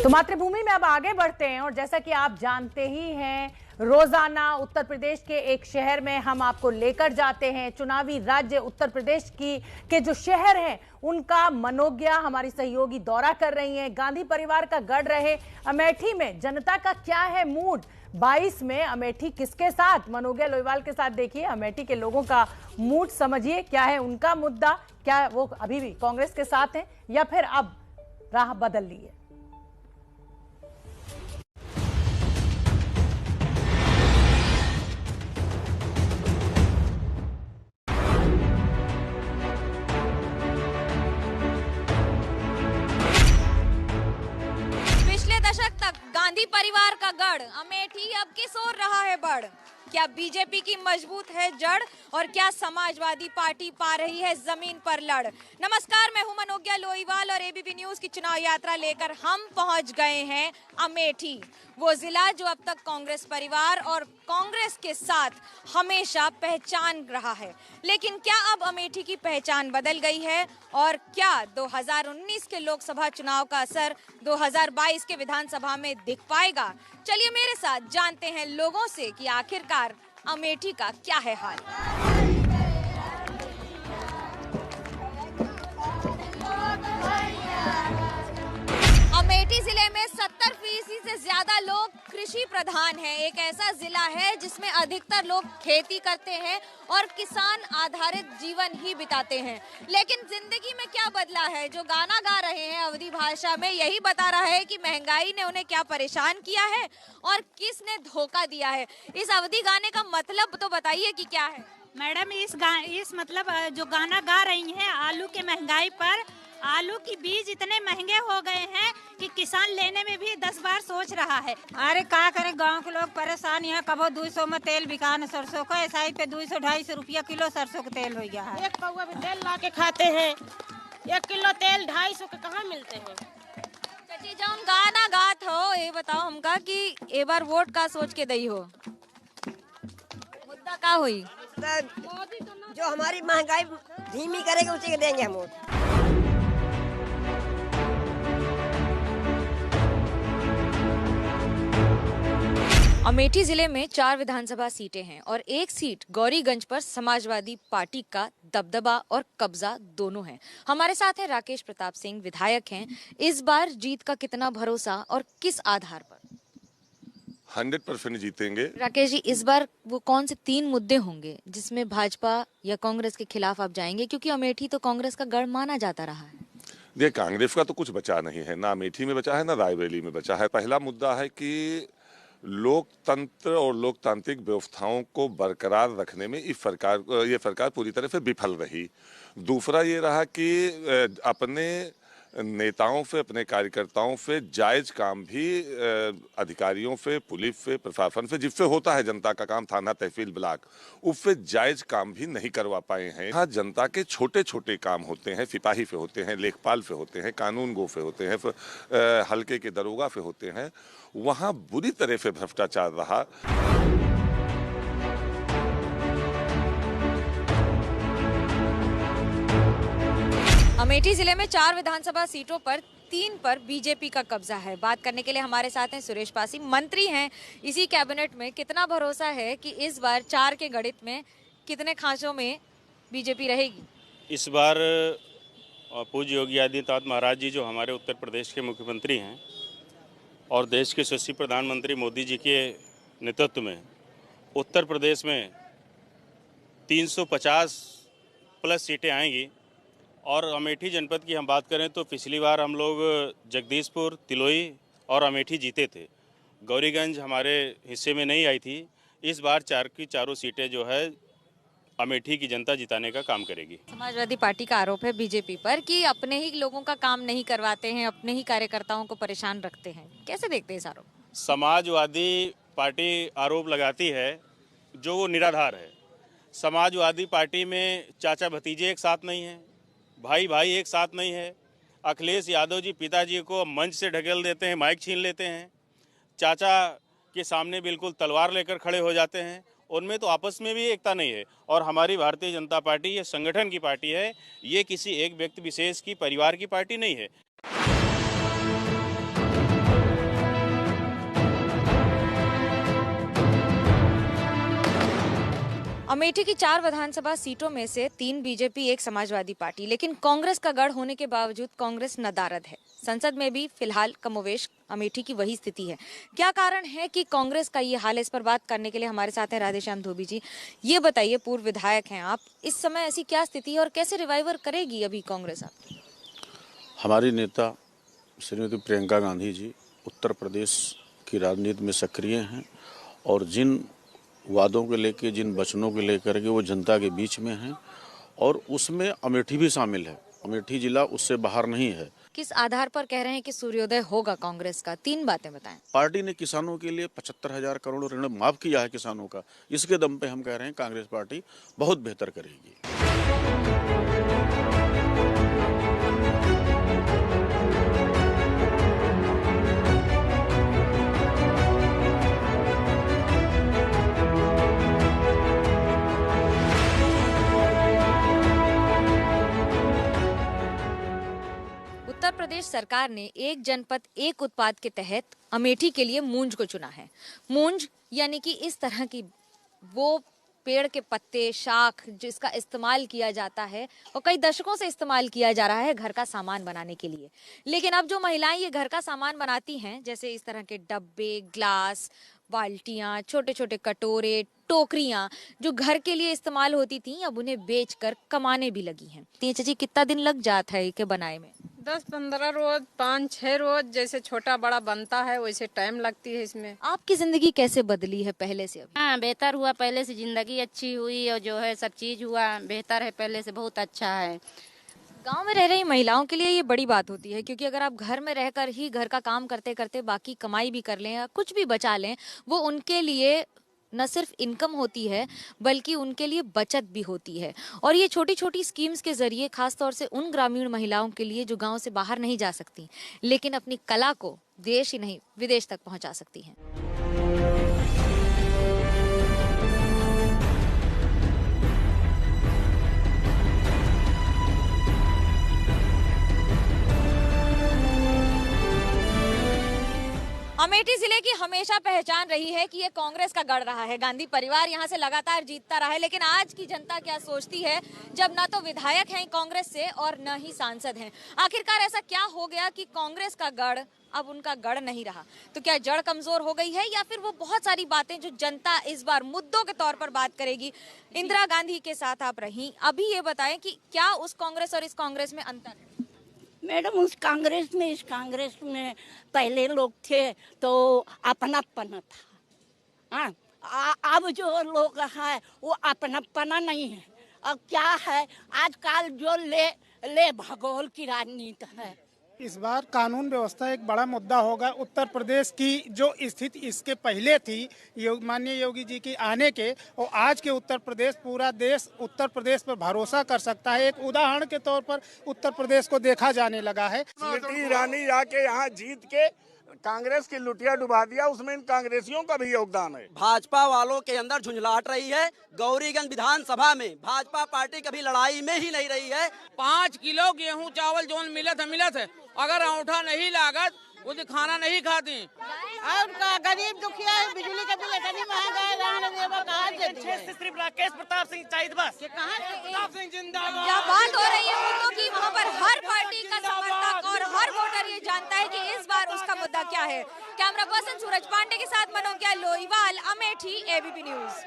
तो मातृभूमि में अब आगे बढ़ते हैं और जैसा कि आप जानते ही हैं, रोजाना उत्तर प्रदेश के एक शहर में हम आपको लेकर जाते हैं। चुनावी राज्य उत्तर प्रदेश के जो शहर हैं उनका मनोज्ञा हमारी सहयोगी दौरा कर रही हैं। गांधी परिवार का गढ़ रहे अमेठी में जनता का क्या है मूड? 22 में अमेठी किसके साथ? मनोज्ञा लोईवाल के साथ देखिए अमेठी के लोगों का मूड, समझिए क्या है उनका मुद्दा। क्या वो अभी भी कांग्रेस के साथ हैं या फिर अब राह बदल ली है? दशक तक गांधी परिवार का गढ़ अमेठी अब किस ओर रहा है बढ़? क्या बीजेपी की मजबूत है जड़ और क्या समाजवादी पार्टी पा रही है जमीन पर लड़? नमस्कार, मैं हूं मनोज्ञा लोईवाल और एबीपी न्यूज की चुनाव यात्रा लेकर हम पहुंच गए हैं अमेठी, वो जिला जो अब तक कांग्रेस परिवार और कांग्रेस के साथ हमेशा पहचान रहा है। लेकिन क्या अब अमेठी की पहचान बदल गई है और क्या 2019 के लोकसभा चुनाव का असर 2022 के विधानसभा में दिख पाएगा? चलिए मेरे साथ जानते हैं लोगों से कि आखिरकार अमेठी का क्या है हाल। अमेठी जिले में 70% से ज्यादा लोग कृषि प्रधान हैं। एक ऐसा जिला है जिसमें अधिकतर लोग खेती करते हैं और किसान आधारित जीवन ही बिताते हैं। लेकिन जिंदगी में क्या बदला है? जो गाना गा रहे हैं अवधी भाषा में यही बता रहा है कि महंगाई ने उन्हें क्या परेशान किया है और किसने धोखा दिया है। इस अवधी गाने का मतलब तो बताइए कि क्या है? मैडम, इस मतलब जो गाना गा रही हैं आलू के महंगाई पर, आलू की बीज इतने महंगे हो गए हैं कि किसान लेने में भी 10 बार सोच रहा है। अरे क्या करें, गांव के लोग परेशान हैं। कबो 200 में तेल बिका न सरसों का, ऐसा ही पे 200-250 रुपया किलो सरसों का तेल हो गया है। एक पौवा भी तेल ला के खाते हैं, 1 किलो तेल 250 के कहाँ मिलते हैं? चाची जब गाना गात हो ये बताओ हमका कि एक बार वोट का सोच के दई हो, मुद्दा का हुई? जो हमारी महंगाई धीमी करेगा उसी के देंगे हम वोट। अमेठी जिले में 4 विधानसभा सीटें हैं और एक सीट गौरीगंज पर समाजवादी पार्टी का दबदबा और कब्जा दोनों है। हमारे साथ हैं राकेश प्रताप सिंह, विधायक हैं। इस बार जीत का कितना भरोसा और किस आधार पर? 100% जीतेंगे। राकेश जी, इस बार वो कौन से 3 मुद्दे होंगे जिसमें भाजपा या कांग्रेस के खिलाफ आप जाएंगे, क्योंकि अमेठी तो कांग्रेस का गढ़ माना जाता रहा है? देखिए, कांग्रेस का तो कुछ बचा नहीं है, ना अमेठी में बचा है ना रायबरेली में बचा है। पहला मुद्दा है कि लोकतंत्र और लोकतांत्रिक व्यवस्थाओं को बरकरार रखने में ये सरकार पूरी तरह से विफल रही। दूसरा ये रहा कि अपने नेताओं से, अपने कार्यकर्ताओं से जायज काम भी अधिकारियों से, पुलिस से, प्रशासन से, जिससे होता है जनता का काम, थाना, तहसील, ब्लॉक, उससे जायज काम भी नहीं करवा पाए हैं। यहाँ जनता के छोटे छोटे काम होते हैं, सिपाही से होते हैं, लेखपाल से होते हैं, कानून गो से होते हैं, हल्के के दरोगा से होते हैं, वहाँ बुरी तरह से भ्रष्टाचार रहा। अमेठी जिले में 4 विधानसभा सीटों पर 3 पर बीजेपी का कब्जा है। बात करने के लिए हमारे साथ हैं सुरेश पासी, मंत्री हैं इसी कैबिनेट में। कितना भरोसा है कि इस बार 4 के गणित में कितने खांचों में बीजेपी रहेगी? इस बार पूज्य योगी आदित्यनाथ महाराज जी जो हमारे उत्तर प्रदेश के मुख्यमंत्री हैं और देश के यशस्वी प्रधानमंत्री मोदी जी के नेतृत्व में उत्तर प्रदेश में 350 प्लस सीटें आएंगी। और अमेठी जनपद की हम बात करें तो पिछली बार हम लोग जगदीशपुर, तिलोई और अमेठी जीते थे। गौरीगंज हमारे हिस्से में नहीं आई थी। इस बार 4 की चारों सीटें जो है अमेठी की जनता जिताने का काम करेगी। समाजवादी पार्टी का आरोप है बीजेपी पर कि अपने ही लोगों का काम नहीं करवाते हैं, अपने ही कार्यकर्ताओं को परेशान रखते हैं। कैसे देखते हैं इस आरोप? समाजवादी पार्टी आरोप लगाती है जो वो निराधार है। समाजवादी पार्टी में चाचा भतीजे एक साथ नहीं हैं, भाई भाई एक साथ नहीं है। अखिलेश यादव जी पिताजी को मंच से ढकेल देते हैं, माइक छीन लेते हैं, चाचा के सामने बिल्कुल तलवार लेकर खड़े हो जाते हैं। उनमें तो आपस में भी एकता नहीं है। और हमारी भारतीय जनता पार्टी ये संगठन की पार्टी है, ये किसी एक व्यक्ति विशेष की, परिवार की पार्टी नहीं है। अमेठी की 4 विधानसभा सीटों में से 3 बीजेपी, 1 समाजवादी पार्टी, लेकिन कांग्रेस का गढ़ होने के बावजूद कांग्रेस नदारद है। संसद में भी फिलहाल कमोवेश अमेठी की वही स्थिति है। क्या कारण है कि कांग्रेस का ये हाल है? इस पर बात करने के लिए हमारे साथ हैं राधेश्याम धोबी जी। ये बताइए, पूर्व विधायक हैं आप, इस समय ऐसी क्या स्थिति है और कैसे रिवाइवर करेगी अभी कांग्रेस आपकी? हमारी नेता श्रीमती प्रियंका गांधी जी उत्तर प्रदेश की राजनीति में सक्रिय हैं और जिन वादों को लेकर, जिन वचनों को लेकर के वो जनता के बीच में हैं और उसमें अमेठी भी शामिल है। अमेठी जिला उससे बाहर नहीं है। किस आधार पर कह रहे हैं कि सूर्योदय होगा कांग्रेस का? 3 बातें बताएं। पार्टी ने किसानों के लिए 75,000 करोड़ ऋण माफ किया है किसानों का। इसके दम पे हम कह रहे हैं कांग्रेस पार्टी बहुत बेहतर करेगी। उत्तर प्रदेश सरकार ने एक जनपद एक उत्पाद के तहत अमेठी के लिए मूंज को चुना है। मूंज यानी कि इस तरह की वो पेड़ के पत्ते, शाख जिसका इस्तेमाल किया जाता है और कई दशकों से इस्तेमाल किया जा रहा है घर का सामान बनाने के लिए। लेकिन अब जो महिलाएं ये घर का सामान बनाती हैं, जैसे इस तरह के डब्बे, ग्लास, बाल्टियां, छोटे छोटे कटोरे, टोकरियां जो घर के लिए इस्तेमाल होती थी, अब उन्हें बेचकर कमाने भी लगी हैं। चाची, कितना दिन लग जाता है इनके बनाए में? 10-15 रोज, 5-6 रोज, जैसे छोटा बड़ा बनता है वैसे टाइम लगती है इसमें। आपकी जिंदगी कैसे बदली है पहले से अभी? हाँ, बेहतर हुआ, पहले से जिंदगी अच्छी हुई और जो है सब चीज हुआ बेहतर है, पहले से बहुत अच्छा है। गांव में रह रही महिलाओं के लिए ये बड़ी बात होती है, क्योंकि अगर आप घर में रहकर ही घर का काम करते करते बाकी कमाई भी कर लें या कुछ भी बचा लें, वो उनके लिए न सिर्फ इनकम होती है बल्कि उनके लिए बचत भी होती है। और ये छोटी छोटी स्कीम्स के जरिए खासतौर से उन ग्रामीण महिलाओं के लिए जो गांव से बाहर नहीं जा सकती, लेकिन अपनी कला को देश ही नहीं विदेश तक पहुंचा सकती हैं। अमेठी जिले की हमेशा पहचान रही है कि ये कांग्रेस का गढ़ रहा है। गांधी परिवार यहाँ से लगातार जीतता रहा है, लेकिन आज की जनता क्या सोचती है जब ना तो विधायक हैं कांग्रेस से और न ही सांसद हैं? आखिरकार ऐसा क्या हो गया कि कांग्रेस का गढ़ अब उनका गढ़ नहीं रहा? तो क्या जड़ कमजोर हो गई है या फिर वो बहुत सारी बातें जो जनता इस बार मुद्दों के तौर पर बात करेगी? इंदिरा गांधी के साथ आप रही, अभी ये बताएं कि क्या उस कांग्रेस और इस कांग्रेस में अंतर है? मैडम, उस कांग्रेस में इस कांग्रेस में पहले लोग थे तो अपनापना था। हाँ, अब जो लोग हैं वो अपनापना नहीं है। अब क्या है, आजकल जो ले भगोल की राजनीति है। इस बार कानून व्यवस्था एक बड़ा मुद्दा होगा। उत्तर प्रदेश की जो स्थिति इसके पहले थी माननीय योगी जी की आने के और आज के उत्तर प्रदेश, पूरा देश उत्तर प्रदेश पर भरोसा कर सकता है। एक उदाहरण के तौर पर उत्तर प्रदेश को देखा जाने लगा है। स्मृति ईरानी जाके यहाँ जीत के कांग्रेस की लुटिया डुबा दिया, उसमें इन कांग्रेसियों का भी योगदान है। भाजपा वालों के अंदर झुंझलाहट रही है। गौरीगंज विधानसभा में भाजपा पार्टी कभी लड़ाई में ही नहीं रही है। 5 किलो गेहूं चावल जो मिलत है, अगर अंगूठा नहीं लागत वो खाना नहीं खाती। और गरीब दुखिया बिजली का बिल इतनी महंगा है, सिर्फ राकेश प्रताप सिंह चाहिए बस। प्रताप सिंह जिंदाबाद। जहाँ बात हो रही है मुद्दों की, वहाँ पर हर पार्टी का समर्थक और हर वोटर ये जानता है कि इस बार उसका मुद्दा क्या है। कैमरा पर्सन सूरज पांडे के साथ मनोज्ञा लोईवाल, अमेठी, एबीपी न्यूज।